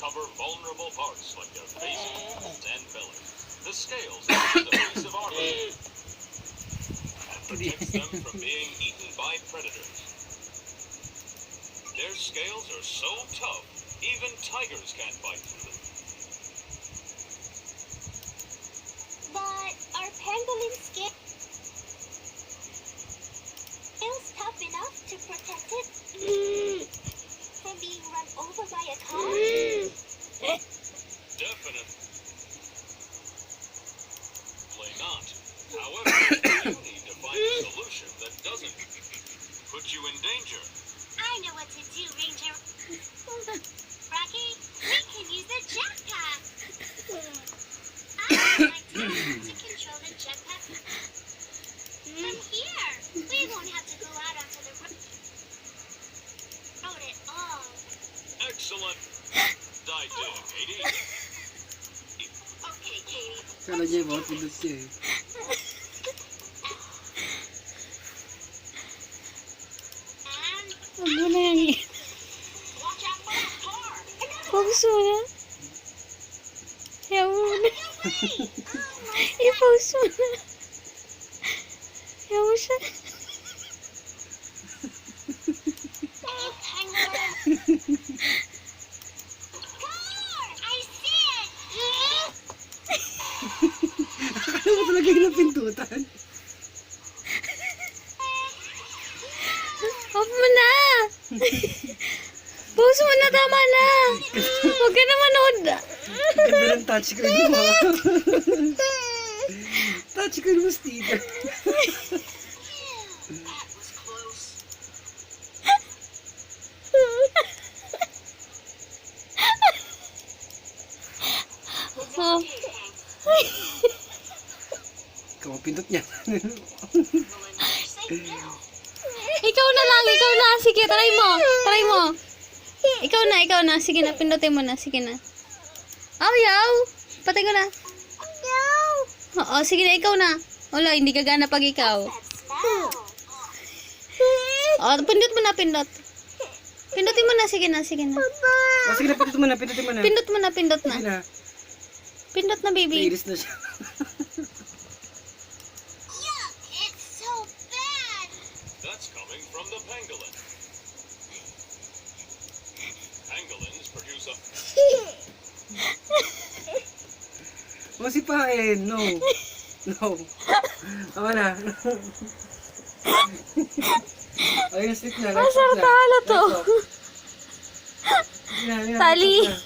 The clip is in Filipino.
cover vulnerable parts like their faces and belly. The scales are the piece of armor and protects them from being eaten by predators. Their scales are so tough, even tigers can't bite through them. But are pangolin scales tough enough to protect it from being run over by a car? Definitely not. However, you need to find a solution that doesn't put you in danger. I know what to do, Ranger. Rocky, we can use the jetpack. I would like to control the jetpack from here. We won't have to go out onto the road at all. Excellent idea, Katie. Okay, Katie. Kala niya yung mga pindot siya eh. And Huwag mo na yan. watch out for that car. Focus mo na. Ayaw mo na. Wait. I-pause mo na. Ayaw mo siya. Oh, penguin. Car! I see it. Akala mo talaga yung napindutan. Off mo na. Pause mo na. Tama na. Huwag ka na manood. Ganda ng touchscreen mo. Touchscreen mo, Steve. That was close. Oh. Ikaw ang pindot niya. Well, I'm safe now. Ikaw na lang. Ikaw na. Sige, try mo. Try mo. Ikaw na. Ikaw na. Sige na. Pindutin mo na. Sige na. Ayaw. Patay ko na. Oo. Sige na. Ikaw na. Wala. Hindi ka gana pag ikaw. That smell. Oh, pindot mo na. Pindot. Pindutin mo na. Sige na. Sige na. Oh, sige na, pindutin mo na, pindutin mo na. Pindot mo na. Pindot Sige na. na. Pindot na, baby. Nairis na siya. Yuck! It's so bad. That's coming from the pangolin. Pangolins produce a Masipain. No. No. Tama na. Ayun, stick na. Masarap talo to. Sige na, sige na, Tali. stop na.